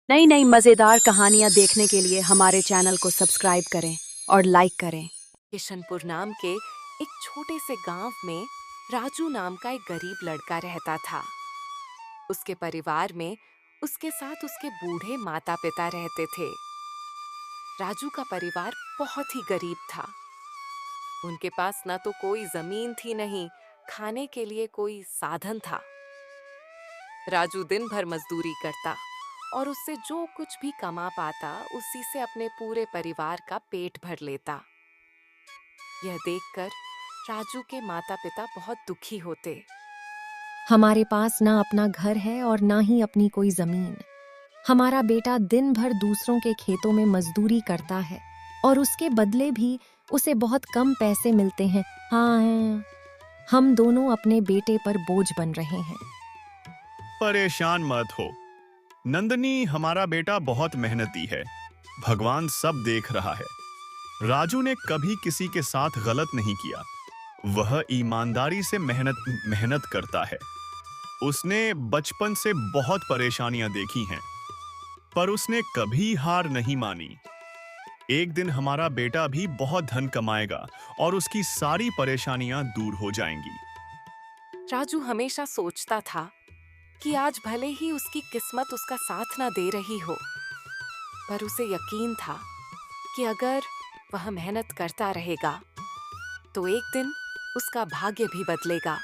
नई नई मजेदार कहानियाँ देखने के लिए हमारे चैनल को सब्सक्राइब करें और लाइक करें। किशनपुर नाम के एक छोटे से गांव में राजू नाम का एक गरीब लड़का रहता था। उसके परिवार में उसके साथ उसके बूढ़े माता पिता रहते थे। राजू का परिवार बहुत ही गरीब था। उनके पास ना तो कोई जमीन थी, नहीं खाने के लिए कोई साधन था। राजू दिन भर मजदूरी करता और उससे जो कुछ भी कमा पाता उसी से अपने पूरे परिवार का पेट भर लेता। यह देखकर राजू के माता पिता बहुत दुखी होते। हमारे पास ना अपना घर है और ना ही अपनी कोई जमीन। हमारा बेटा दिन भर दूसरों के खेतों में मजदूरी करता है और उसके बदले भी उसे बहुत कम पैसे मिलते हैं। हाँ, हम दोनों अपने बेटे पर बोझ बन रहे हैं। परेशान मत हो नंदनी, हमारा बेटा बहुत मेहनती है। भगवान सब देख रहा है। राजू ने कभी किसी के साथ गलत नहीं किया। वह ईमानदारी से मेहनत मेहनत करता है। उसने बचपन से बहुत परेशानियां देखी हैं, पर उसने कभी हार नहीं मानी। एक दिन हमारा बेटा भी बहुत धन कमाएगा और उसकी सारी परेशानियां दूर हो जाएंगी। राजू हमेशा सोचता था कि आज भले ही उसकी किस्मत उसका साथ ना दे रही हो, पर उसे यकीन था कि अगर वह मेहनत करता रहेगा तो एक दिन उसका भाग्य भी बदलेगा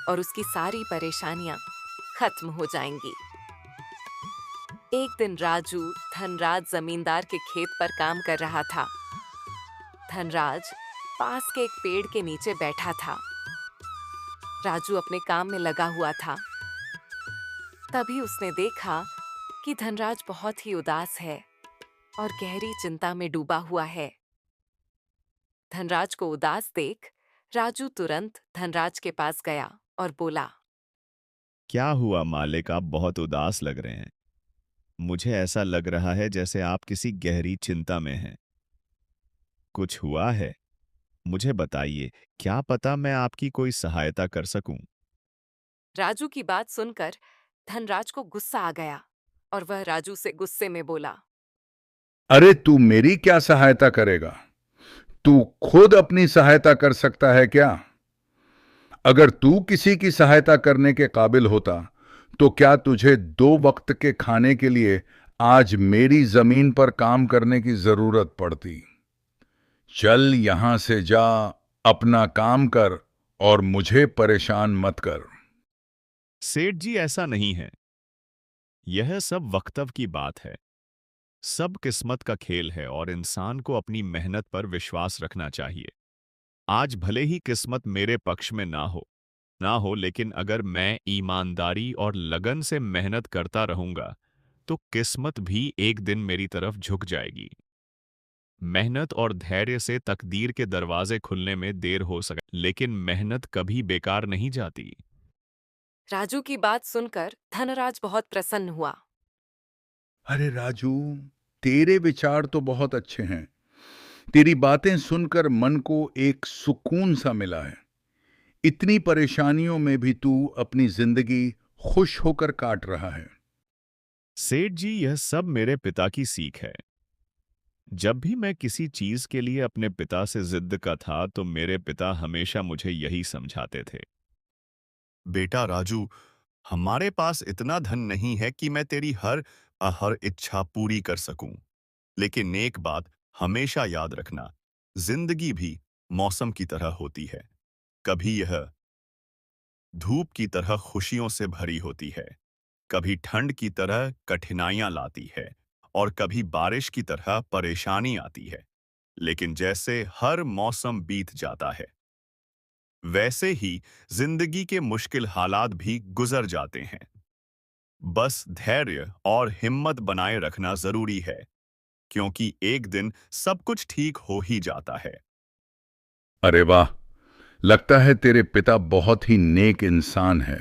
और उसकी सारी परेशानियां खत्म हो जाएंगी। एक दिन राजू धनराज जमींदार के खेत पर काम कर रहा था। धनराज पास के एक पेड़ के नीचे बैठा था। राजू अपने काम में लगा हुआ था। तभी उसने देखा कि धनराज बहुत ही उदास है और गहरी चिंता में डूबा हुआ है। धनराज को उदास देख राजू तुरंत धनराज के पास गया और बोला, क्या हुआ मालिक, आप बहुत उदास लग रहे हैं। मुझे ऐसा लग रहा है जैसे आप किसी गहरी चिंता में हैं। कुछ हुआ है? मुझे बताइए, क्या पता मैं आपकी कोई सहायता कर सकूं। राजू की बात सुनकर धनराज को गुस्सा आ गया और वह राजू से गुस्से में बोला, अरे तू मेरी क्या सहायता करेगा? तू खुद अपनी सहायता कर सकता है क्या? अगर तू किसी की सहायता करने के काबिल होता तो क्या तुझे 2 वक्त के खाने के लिए आज मेरी जमीन पर काम करने की जरूरत पड़ती? चल यहां से जा, अपना काम कर और मुझे परेशान मत कर। सेठ जी, ऐसा नहीं है। यह सब वक्तव्य की बात है। सब किस्मत का खेल है और इंसान को अपनी मेहनत पर विश्वास रखना चाहिए। आज भले ही किस्मत मेरे पक्ष में ना हो, लेकिन अगर मैं ईमानदारी और लगन से मेहनत करता रहूंगा तो किस्मत भी एक दिन मेरी तरफ झुक जाएगी। मेहनत और धैर्य से तकदीर के दरवाजे खुलने में देर हो सके, लेकिन मेहनत कभी बेकार नहीं जाती। राजू की बात सुनकर धनराज बहुत प्रसन्न हुआ। अरे राजू, तेरे विचार तो बहुत अच्छे हैं। तेरी बातें सुनकर मन को एक सुकून सा मिला है। इतनी परेशानियों में भी तू अपनी जिंदगी खुश होकर काट रहा है। सेठ जी, यह सब मेरे पिता की सीख है। जब भी मैं किसी चीज के लिए अपने पिता से जिद का था तो मेरे पिता हमेशा मुझे यही समझाते थे। बेटा राजू, हमारे पास इतना धन नहीं है कि मैं तेरी हर इच्छा पूरी कर सकूं। लेकिन एक बात हमेशा याद रखना, जिंदगी भी मौसम की तरह होती है। कभी यह धूप की तरह खुशियों से भरी होती है, कभी ठंड की तरह कठिनाइयां लाती है और कभी बारिश की तरह परेशानी आती है। लेकिन जैसे हर मौसम बीत जाता है, वैसे ही जिंदगी के मुश्किल हालात भी गुजर जाते हैं। बस धैर्य और हिम्मत बनाए रखना जरूरी है, क्योंकि एक दिन सब कुछ ठीक हो ही जाता है। अरे वाह, लगता है तेरे पिता बहुत ही नेक इंसान है।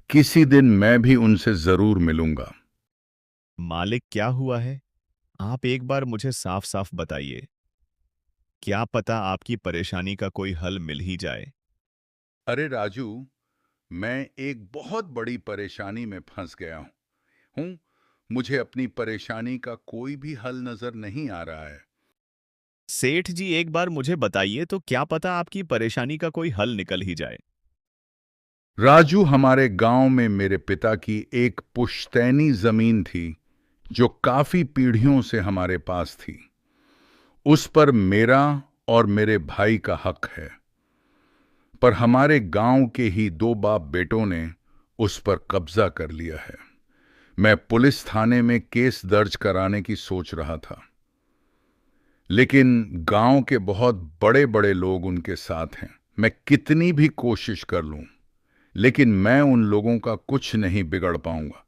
किसी दिन मैं भी उनसे जरूर मिलूंगा। मालिक, क्या हुआ है? आप एक बार मुझे साफ साफ बताइए। क्या पता आपकी परेशानी का कोई हल मिल ही जाए। अरे राजू, मैं एक बहुत बड़ी परेशानी में फंस गया हूं। मुझे अपनी परेशानी का कोई भी हल नजर नहीं आ रहा है। सेठ जी, एक बार मुझे बताइए तो क्या पता आपकी परेशानी का कोई हल निकल ही जाए। राजू, हमारे गांव में मेरे पिता की एक पुश्तैनी जमीन थी जो काफी पीढ़ियों से हमारे पास थी। उस पर मेरा और मेरे भाई का हक है, पर हमारे गांव के ही दो बाप बेटों ने उस पर कब्जा कर लिया है। मैं पुलिस थाने में केस दर्ज कराने की सोच रहा था, लेकिन गांव के बहुत बड़े बड़े लोग उनके साथ हैं। मैं कितनी भी कोशिश कर लूं, लेकिन मैं उन लोगों का कुछ नहीं बिगड़ पाऊंगा।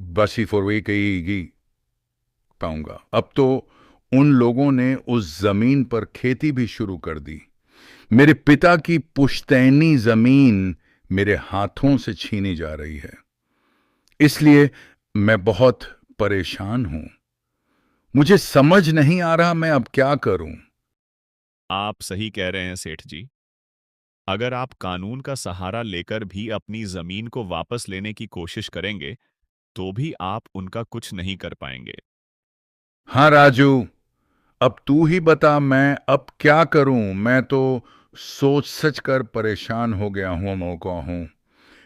बसी फॉरवे कही पाऊंगा। अब तो उन लोगों ने उस जमीन पर खेती भी शुरू कर दी। मेरे पिता की पुश्तैनी जमीन मेरे हाथों से छीनी जा रही है, इसलिए मैं बहुत परेशान हूं। मुझे समझ नहीं आ रहा मैं अब क्या करूं। आप सही कह रहे हैं सेठ जी। अगर आप कानून का सहारा लेकर भी अपनी जमीन को वापस लेने की कोशिश करेंगे तो भी आप उनका कुछ नहीं कर पाएंगे। हाँ राजू, अब तू ही बता मैं अब क्या करूं। मैं तो सोच सच कर परेशान हो गया हूं, मौका हूं।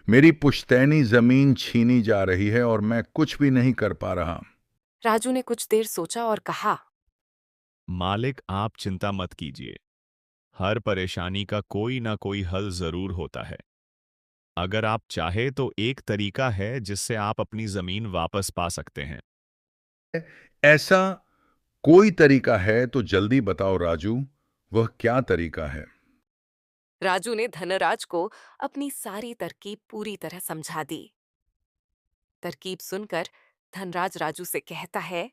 मेरी पुश्तैनी जमीन छीनी जा रही है और मैं कुछ भी नहीं कर पा रहा। राजू ने कुछ देर सोचा और कहा, मालिक, आप चिंता मत कीजिए। हर परेशानी का कोई ना कोई हल जरूर होता है। अगर आप चाहे तो एक तरीका है जिससे आप अपनी जमीन वापस पा सकते हैं। ऐसा कोई तरीका है तो जल्दी बताओ राजू, वह क्या तरीका है? राजू ने धनराज को अपनी सारी तरकीब पूरी तरह समझा दी। तरकीब सुनकर धनराज राजू से कहता है,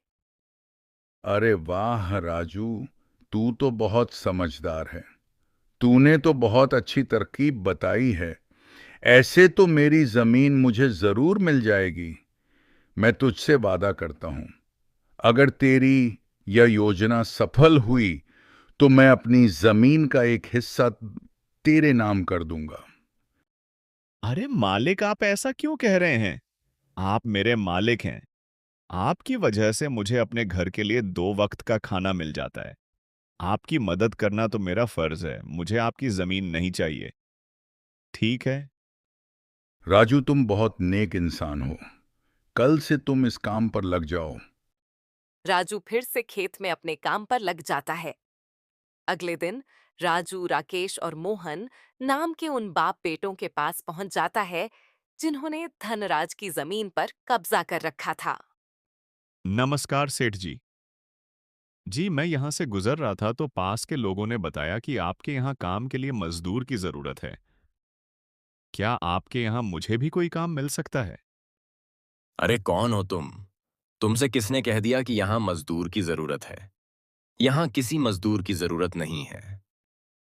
अरे वाह राजू, तू तो बहुत समझदार है। तूने तो बहुत अच्छी तरकीब बताई है। ऐसे तो मेरी जमीन मुझे जरूर मिल जाएगी। मैं तुझसे वादा करता हूं, अगर तेरी यह योजना सफल हुई तो मैं अपनी जमीन का एक हिस्सा तेरे नाम कर दूंगा। अरे मालिक, आप ऐसा क्यों कह रहे हैं? आप मेरे मालिक हैं। आपकी वजह से मुझे अपने घर के लिए 2 वक्त का खाना मिल जाता है। आपकी मदद करना तो मेरा फर्ज है। मुझे आपकी जमीन नहीं चाहिए। ठीक है? राजू, तुम बहुत नेक इंसान हो। कल से तुम इस काम पर लग जाओ। राजू फिर से खेत में अपने काम पर लग जाता है। अगले दिन राजू, राकेश और मोहन नाम के उन बाप बेटों के पास पहुंच जाता है जिन्होंने धनराज की जमीन पर कब्जा कर रखा था। नमस्कार सेठ जी। जी, मैं यहाँ से गुजर रहा था तो पास के लोगों ने बताया कि आपके यहाँ काम के लिए मजदूर की जरूरत है। क्या आपके यहाँ मुझे भी कोई काम मिल सकता है? अरे कौन हो तुम? तुमसे किसने कह दिया कि यहाँ मजदूर की जरूरत है? यहाँ किसी मजदूर की जरूरत नहीं है।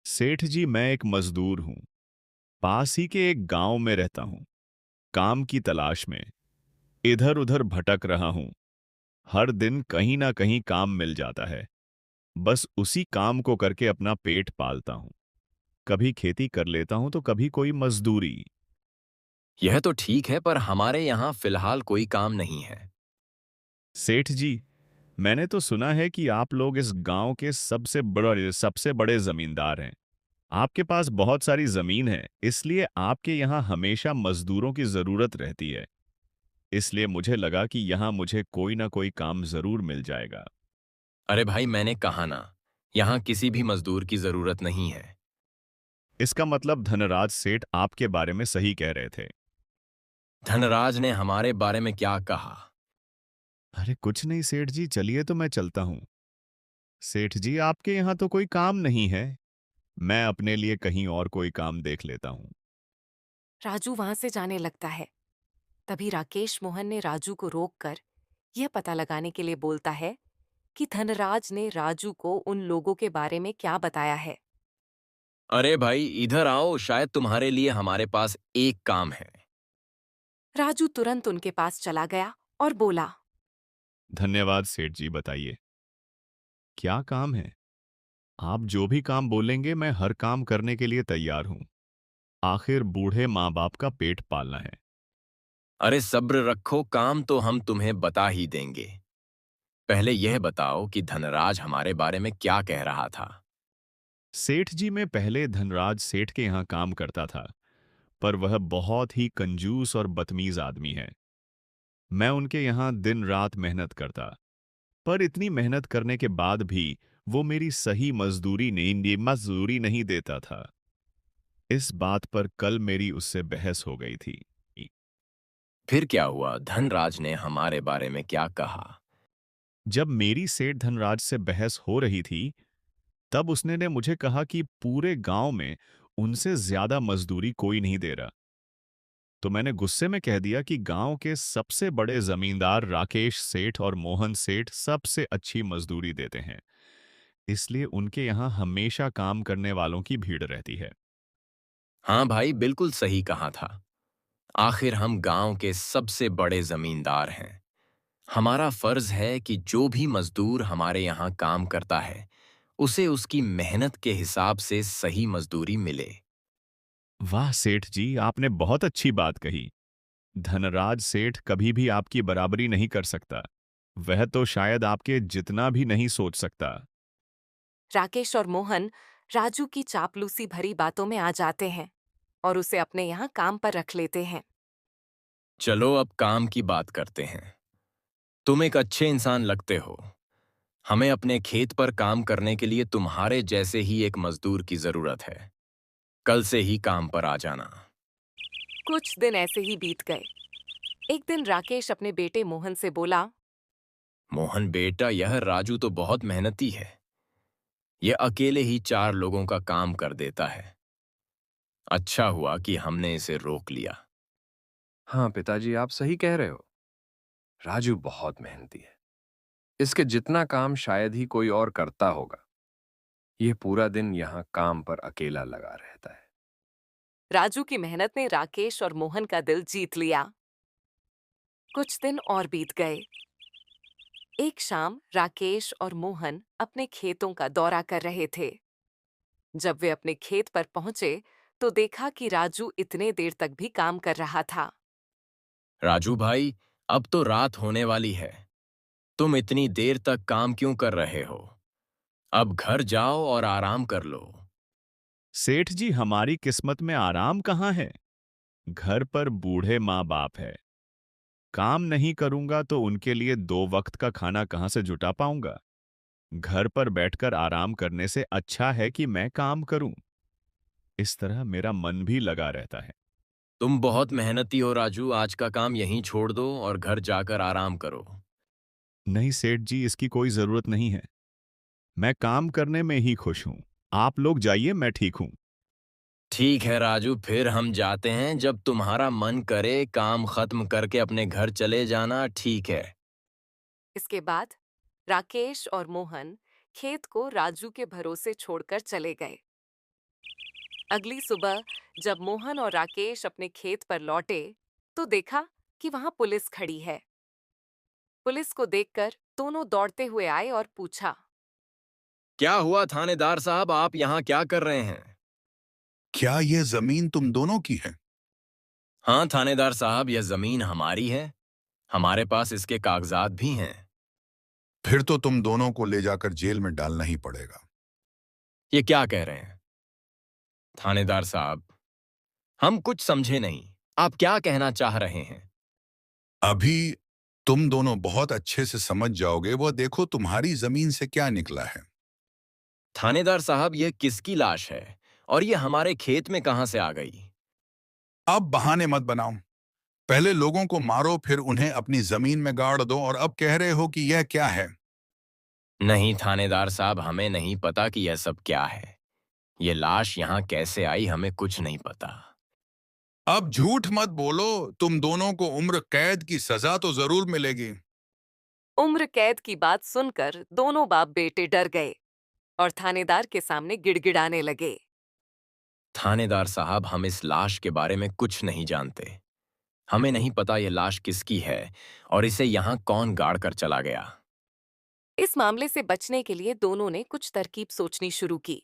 सेठ जी, मैं एक मजदूर हूँ। पास ही के एक गांव में रहता हूँ। काम की तलाश में इधर उधर भटक रहा हूँ। हर दिन कहीं ना कहीं काम मिल जाता है। बस उसी काम को करके अपना पेट पालता हूँ। कभी खेती कर लेता हूँ तो कभी कोई मजदूरी। यह तो ठीक है, पर हमारे यहाँ फिलहाल कोई काम नहीं है। सेठ जी, मैंने तो सुना है कि आप लोग इस गांव के सबसे बड़े जमींदार हैं। आपके पास बहुत सारी जमीन है, इसलिए आपके यहाँ हमेशा मजदूरों की जरूरत रहती है। इसलिए मुझे लगा कि यहाँ मुझे कोई ना कोई काम जरूर मिल जाएगा। अरे भाई, मैंने कहा ना, यहाँ किसी भी मजदूर की जरूरत नहीं है। इसका मतलब धनराज सेठ आपके बारे में सही कह रहे थे। धनराज ने हमारे बारे में क्या कहा? अरे कुछ नहीं सेठ जी, चलिए तो मैं चलता हूँ। सेठ जी, आपके यहाँ तो कोई काम नहीं है। मैं अपने लिए कहीं और कोई काम देख लेता हूँ। राजू वहां से जाने लगता है। तभी राकेश मोहन ने राजू को रोककर यह पता लगाने के लिए बोलता है कि धनराज ने राजू को उन लोगों के बारे में क्या बताया है। अरे भाई, इधर आओ, शायद तुम्हारे लिए हमारे पास एक काम है। राजू तुरंत उनके पास चला गया और बोला, धन्यवाद सेठ जी, बताइए क्या काम है? आप जो भी काम बोलेंगे मैं हर काम करने के लिए तैयार हूं। आखिर बूढ़े माँ बाप का पेट पालना है। अरे सब्र रखो, काम तो हम तुम्हें बता ही देंगे। पहले यह बताओ कि धनराज हमारे बारे में क्या कह रहा था। सेठ जी, मैं पहले धनराज सेठ के यहाँ काम करता था, पर वह बहुत ही कंजूस और बदतमीज आदमी है। मैं उनके यहाँ दिन रात मेहनत करता, पर इतनी मेहनत करने के बाद भी वो मेरी सही मजदूरी नहीं देता था। इस बात पर कल मेरी उससे बहस हो गई थी। फिर क्या हुआ? धनराज ने हमारे बारे में क्या कहा? जब मेरी सेठ धनराज से बहस हो रही थी, तब उसने ने मुझे कहा कि पूरे गांव में उनसे ज्यादा मजदूरी कोई नहीं दे रहा। तो मैंने गुस्से में कह दिया कि गांव के सबसे बड़े जमींदार राकेश सेठ और मोहन सेठ सबसे अच्छी मजदूरी देते हैं, इसलिए उनके यहां हमेशा काम करने वालों की भीड़ रहती है। हाँ भाई, बिल्कुल सही कहा था। आखिर हम गांव के सबसे बड़े जमींदार हैं। हमारा फर्ज है कि जो भी मजदूर हमारे यहाँ काम करता है, उसे उसकी मेहनत के हिसाब से सही मजदूरी मिले। वाह सेठ जी, आपने बहुत अच्छी बात कही। धनराज सेठ कभी भी आपकी बराबरी नहीं कर सकता। वह तो शायद आपके जितना भी नहीं सोच सकता। राकेश और मोहन राजू की चापलूसी भरी बातों में आ जाते हैं और उसे अपने यहाँ काम पर रख लेते हैं। चलो अब काम की बात करते हैं। तुम एक अच्छे इंसान लगते हो। हमें अपने खेत पर काम करने के लिए तुम्हारे जैसे ही एक मजदूर की जरूरत है। कल से ही काम पर आ जाना। कुछ दिन ऐसे ही बीत गए। एक दिन राकेश अपने बेटे मोहन से बोला, मोहन बेटा, यह राजू तो बहुत मेहनती है। यह अकेले ही 4 लोगों का काम कर देता है। अच्छा हुआ कि हमने इसे रोक लिया। हाँ पिताजी, आप सही कह रहे हो। राजू बहुत मेहनती है। इसके जितना काम शायद ही कोई और करता होगा। ये पूरा दिन यहाँ काम पर अकेला लगा रहता है। राजू की मेहनत ने राकेश और मोहन का दिल जीत लिया। कुछ दिन और बीत गए। एक शाम राकेश और मोहन अपने खेतों का दौरा कर रहे थे। जब वे अपने खेत पर पहुंचे तो देखा कि राजू इतने देर तक भी काम कर रहा था। राजू भाई, अब तो रात होने वाली है। तुम इतनी देर तक काम क्यों कर रहे हो? अब घर जाओ और आराम कर लो। सेठ जी, हमारी किस्मत में आराम कहाँ है? घर पर बूढ़े माँ बाप है। काम नहीं करूंगा तो उनके लिए 2 वक्त का खाना कहां से जुटा पाऊंगा? घर पर बैठकर आराम करने से अच्छा है कि मैं काम करूं। इस तरह मेरा मन भी लगा रहता है। तुम बहुत मेहनती हो राजू, आज का काम यहीं छोड़ दो और घर जाकर आराम करो। नहीं सेठ जी, इसकी कोई जरूरत नहीं है। मैं काम करने में ही खुश हूं। आप लोग जाइए, मैं ठीक हूं। ठीक है राजू, फिर हम जाते हैं। जब तुम्हारा मन करे काम खत्म करके अपने घर चले जाना, ठीक है? इसके बाद राकेश और मोहन खेत को राजू के भरोसे छोड़कर चले गए। अगली सुबह जब मोहन और राकेश अपने खेत पर लौटे तो देखा कि वहां पुलिस खड़ी है। पुलिस को देखकर दोनों दौड़ते हुए आए और पूछा, क्या हुआ थानेदार साहब, आप यहाँ क्या कर रहे हैं? क्या यह जमीन तुम दोनों की है? हाँ थानेदार साहब, यह जमीन हमारी है। हमारे पास इसके कागजात भी हैं। फिर तो तुम दोनों को ले जाकर जेल में डालना ही पड़ेगा। ये क्या कह रहे हैं थानेदार साहब? हम कुछ समझे नहीं। आप क्या कहना चाह रहे हैं? अभी तुम दोनों बहुत अच्छे से समझ जाओगे। वो देखो तुम्हारी जमीन से क्या निकला है। थानेदार साहब, यह किसकी लाश है और यह हमारे खेत में कहां से आ गई? अब बहाने मत बनाओ। पहले लोगों को मारो, फिर उन्हें अपनी जमीन में गाड़ दो, और अब कह रहे हो कि यह क्या है? नहीं थानेदार साहब, हमें नहीं पता कि यह सब क्या है। ये लाश यहाँ कैसे आई, हमें कुछ नहीं पता। अब झूठ मत बोलो। तुम दोनों को उम्र कैद की सजा तो जरूर मिलेगी। उम्र कैद की बात सुनकर दोनों बाप बेटे डर गए और थानेदार के सामने गिड़गिड़ाने लगे। थानेदार साहब, हम इस लाश के बारे में कुछ नहीं जानते। हमें नहीं पता यह लाश किसकी है और इसे यहाँ कौन गाड़ कर चला गया। इस मामले से बचने के लिए दोनों ने कुछ तरकीब सोचनी शुरू की।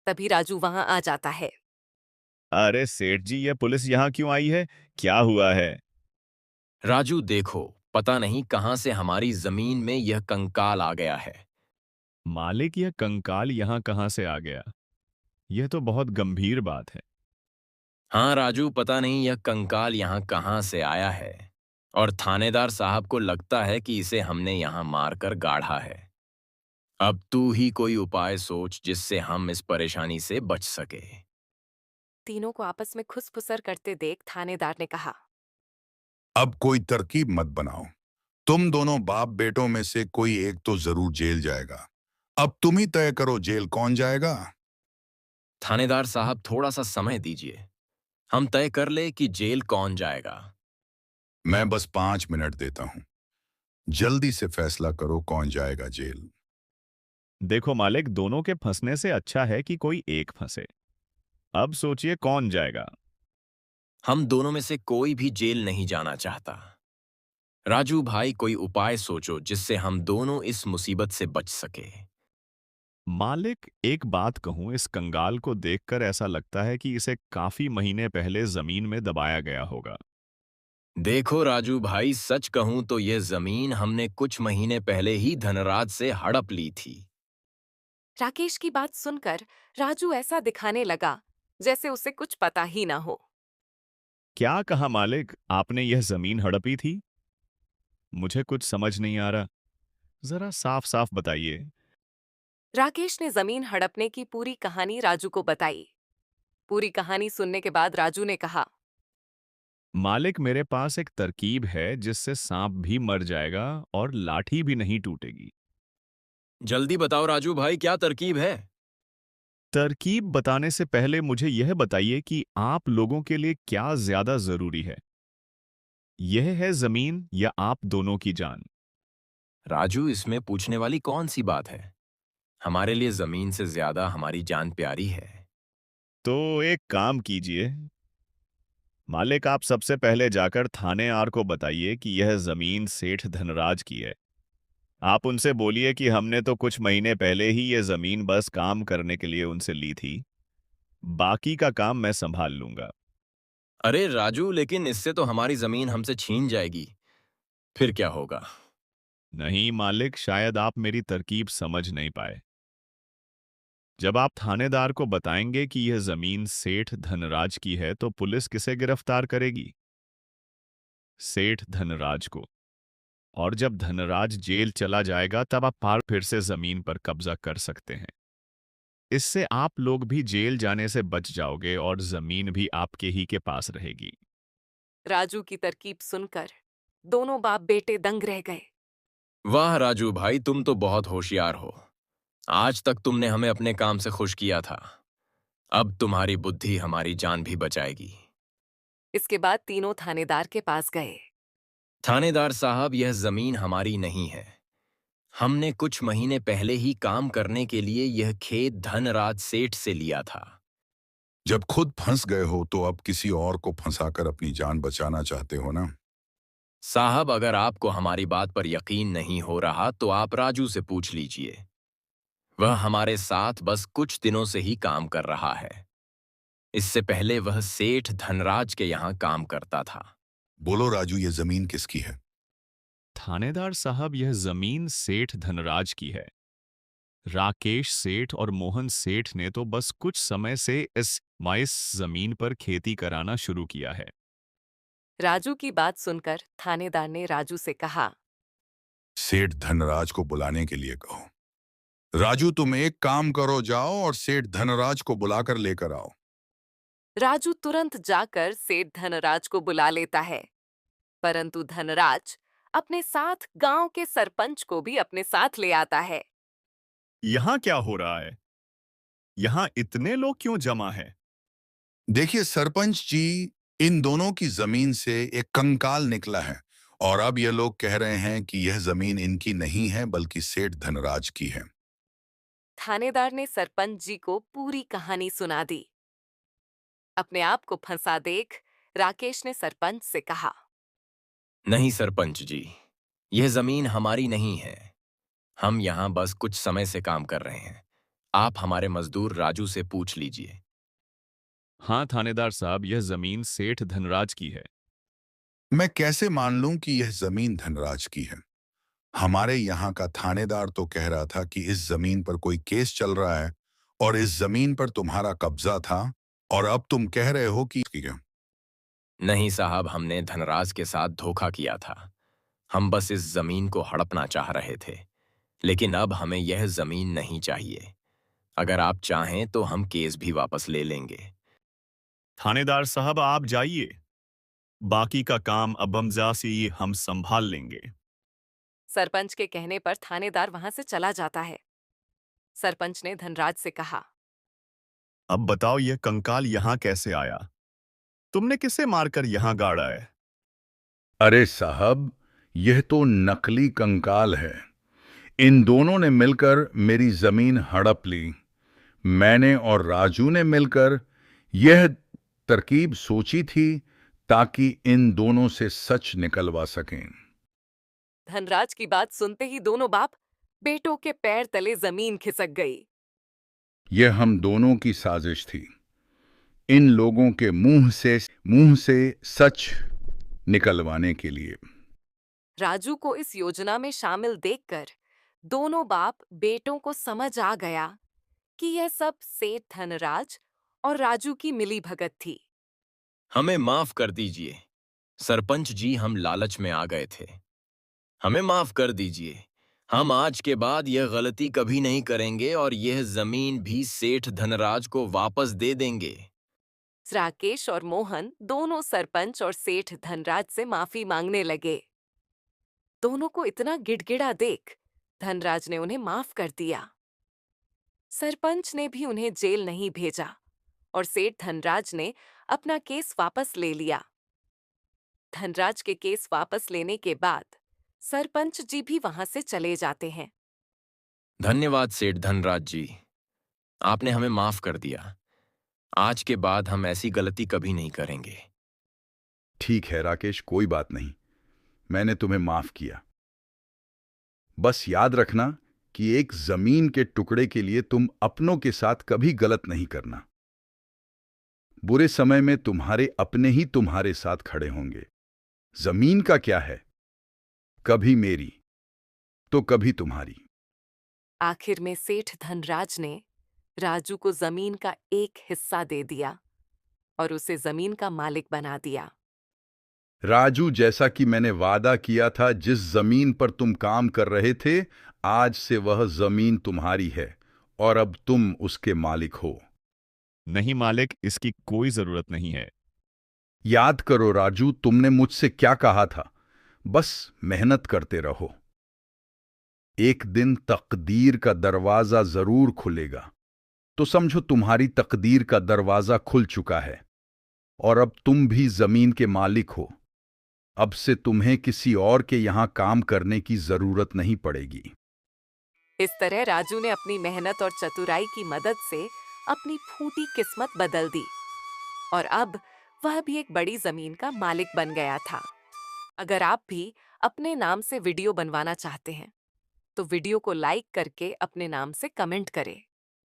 तभी राजू वहां आ जाता है। अरे सेठ जी, यह पुलिस यहाँ क्यों आई है? क्या हुआ है? राजू देखो, पता नहीं कहां से हमारी जमीन में यह कंकाल आ गया है। मालिक, यह कंकाल यहाँ कहाँ से आ गया? यह तो बहुत गंभीर बात है। हाँ राजू, पता नहीं यह कंकाल यहाँ कहाँ से आया है, और थानेदार साहब को लगता है कि इसे हमने यहाँ मारकर गाढ़ा है। अब तू ही कोई उपाय सोच जिससे हम इस परेशानी से बच सके। तीनों को आपस में खुसफुसर करते देख थानेदार ने कहा। अब कोई तरकीब मत बनाओ। तुम दोनों बाप बेटों में से कोई एक तो जरूर जेल जाएगा। अब तुम ही तय करो जेल कौन जाएगा। थानेदार साहब, थोड़ा सा समय दीजिए, हम तय कर ले कि जेल कौन जाएगा। मैं बस 5 मिनट देता हूं। जल्दी से फैसला करो कौन जाएगा जेल। देखो मालिक, दोनों के फंसने से अच्छा है कि कोई एक फंसे। अब सोचिए कौन जाएगा। हम दोनों में से कोई भी जेल नहीं जाना चाहता। राजू भाई, कोई उपाय सोचो जिससे हम दोनों इस मुसीबत से बच सके। मालिक, एक बात कहूं, इस कंगाल को देखकर ऐसा लगता है कि इसे काफी महीने पहले जमीन में दबाया गया होगा। देखो राजू भाई, सच कहूं तो यह जमीन हमने कुछ महीने पहले ही धनराज से हड़प ली थी। राकेश की बात सुनकर राजू ऐसा दिखाने लगा जैसे उसे कुछ पता ही ना हो। क्या कहा मालिक? आपने यह जमीन हड़पी थी? मुझे कुछ समझ नहीं आ रहा। जरा साफ साफ बताइए। राकेश ने जमीन हड़पने की पूरी कहानी राजू को बताई। पूरी कहानी सुनने के बाद राजू ने कहा। मालिक, मेरे पास एक तरकीब है जिससे सांप भी मर जाएगा और लाठी भी नहीं टूटेगी। जल्दी बताओ राजू भाई, क्या तरकीब है? तरकीब बताने से पहले मुझे यह बताइए कि आप लोगों के लिए क्या ज्यादा जरूरी है। यह है जमीन या आप दोनों की जान? राजू, इसमें पूछने वाली कौन सी बात है? हमारे लिए जमीन से ज्यादा हमारी जान प्यारी है। तो एक काम कीजिए मालिक, आप सबसे पहले जाकर थाने आर को बताइए कि यह जमीन सेठ धनराज की है। आप उनसे बोलिए कि हमने तो कुछ महीने पहले ही यह जमीन बस काम करने के लिए उनसे ली थी। बाकी का काम मैं संभाल लूंगा। अरे राजू, लेकिन इससे तो हमारी जमीन हमसे छीन जाएगी, फिर क्या होगा? नहीं मालिक, शायद आप मेरी तरकीब समझ नहीं पाए। जब आप थानेदार को बताएंगे कि यह जमीन सेठ धनराज की है तो पुलिस किसे गिरफ्तार करेगी? सेठ धनराज को। और जब धनराज जेल चला जाएगा तब आप पार फिर से जमीन पर कब्जा कर सकते हैं। इससे आप लोग भी जेल जाने से बच जाओगे और जमीन भी आपके ही के पास रहेगी। राजू की तरकीब सुनकर दोनों बाप बेटे दंग रह गए। वाह राजू भाई, तुम तो बहुत होशियार हो। आज तक तुमने हमें अपने काम से खुश किया था, अब तुम्हारी बुद्धि हमारी जान भी बचाएगी। इसके बाद तीनों थानेदार के पास गए। थानेदार साहब, यह जमीन हमारी नहीं है। हमने कुछ महीने पहले ही काम करने के लिए यह खेत धनराज सेठ से लिया था। जब खुद फंस गए हो तो अब किसी और को फंसाकर अपनी जान बचाना चाहते हो ना। साहब, अगर आपको हमारी बात पर यकीन नहीं हो रहा तो आप राजू से पूछ लीजिए। वह हमारे साथ बस कुछ दिनों से ही काम कर रहा है। इससे पहले वह सेठ धनराज के यहाँ काम करता था। बोलो राजू, ये जमीन किसकी है? थानेदार साहब, यह जमीन सेठ धनराज की है। राकेश सेठ और मोहन सेठ ने तो बस कुछ समय से इस जमीन पर खेती कराना शुरू किया है। राजू की बात सुनकर थानेदार ने राजू से कहा। सेठ धनराज को बुलाने के लिए कहो। राजू, तुम एक काम करो, जाओ और सेठ धनराज को बुलाकर लेकर आओ। राजू तुरंत जाकर सेठ धनराज को बुला लेता है, परंतु धनराज अपने साथ गांव के सरपंच को भी अपने साथ ले आता है। यहां क्या हो रहा है? यहां इतने लोग क्यों जमा हैं? देखिए सरपंच जी, इन दोनों की जमीन से एक कंकाल निकला है और अब ये लोग कह रहे हैं कि यह जमीन इनकी नहीं है बल्कि सेठ धनराज की है। थानेदार ने सरपंच जी को पूरी कहानी सुना दी। अपने आप को फंसा देख राकेश ने सरपंच से कहा। नहीं सरपंच जी, यह जमीन हमारी नहीं है। हम यहाँ बस कुछ समय से काम कर रहे हैं। आप हमारे मजदूर राजू से पूछ लीजिए। हाँ थानेदार साहब, यह जमीन सेठ धनराज की है। मैं कैसे मान लूं कि यह जमीन धनराज की है? हमारे यहाँ का थानेदार तो कह रहा था कि इस जमीन पर कोई केस चल रहा है और इस जमीन पर तुम्हारा कब्जा था, और अब तुम कह रहे हो कि नहीं साहब, हमने धनराज के साथ धोखा किया था। हम बस इस जमीन को हड़पना चाह रहे थे, लेकिन अब हमें यह जमीन नहीं चाहिए। अगर आप चाहें तो हम केस भी वापस ले लेंगे। थानेदार साहब, आप जाइए। बाकी का काम अब हम संभाल लेंगे। सरपंच के कहने पर थानेदार वहां से चला जाता है। सरपंच ने धनराज से कहा, अब बताओ, यह कंकाल यहाँ कैसे आया? तुमने किसे मारकर यहाँ गाड़ा है? अरे साहब, यह तो नकली कंकाल है। इन दोनों ने मिलकर मेरी जमीन हड़प ली। मैंने और राजू ने मिलकर यह तरकीब सोची थी ताकि इन दोनों से सच निकलवा सकें। धनराज की बात सुनते ही दोनों बाप बेटों के पैर तले जमीन खिसक गई। यह हम दोनों की साजिश थी। इन लोगों के मुंह से सच निकलवाने के लिए। राजू को इस योजना में शामिल देखकर दोनों बाप बेटों को समझ आ गया कि यह सब सेठ धनराज और राजू की मिलीभगत थी। हमें माफ कर दीजिए सरपंच जी, हम लालच में आ गए थे। हमें माफ कर दीजिए। हम आज के बाद यह गलती कभी नहीं करेंगे और यह जमीन भी सेठ धनराज को वापस दे देंगे। राकेश और मोहन दोनों सरपंच और सेठ धनराज से माफी मांगने लगे। दोनों को इतना गिड़गिड़ा देख धनराज ने उन्हें माफ कर दिया। सरपंच ने भी उन्हें जेल नहीं भेजा और सेठ धनराज ने अपना केस वापस ले लिया। धनराज के केस वापस लेने के बाद सरपंच जी भी वहां से चले जाते हैं। धन्यवाद सेठ धनराज जी, आपने हमें माफ कर दिया। आज के बाद हम ऐसी गलती कभी नहीं करेंगे। ठीक है राकेश, कोई बात नहीं, मैंने तुम्हें माफ किया। बस याद रखना कि एक जमीन के टुकड़े के लिए तुम अपनों के साथ कभी गलत नहीं करना। बुरे समय में तुम्हारे अपने ही तुम्हारे साथ खड़े होंगे। जमीन का क्या है, कभी मेरी तो कभी तुम्हारी। आखिर में सेठ धनराज ने राजू को जमीन का एक हिस्सा दे दिया और उसे जमीन का मालिक बना दिया। राजू, जैसा कि मैंने वादा किया था, जिस जमीन पर तुम काम कर रहे थे, आज से वह जमीन तुम्हारी है और अब तुम उसके मालिक हो। नहीं मालिक, इसकी कोई जरूरत नहीं है। याद करो राजू, तुमने मुझसे क्या कहा था? बस मेहनत करते रहो। एक दिन तकदीर का दरवाजा जरूर खुलेगा। तो समझो तुम्हारी तकदीर का दरवाजा खुल चुका है और अब तुम भी जमीन के मालिक हो। अब से तुम्हें किसी और के यहां काम करने की जरूरत नहीं पड़ेगी। इस तरह राजू ने अपनी मेहनत और चतुराई की मदद से अपनी फूटी किस्मत बदल दी और अब वह भी एक बड़ी जमीन का मालिक बन गया था। अगर आप भी अपने नाम से वीडियो बनवाना चाहते हैं तो वीडियो को लाइक करके अपने नाम से कमेंट करें।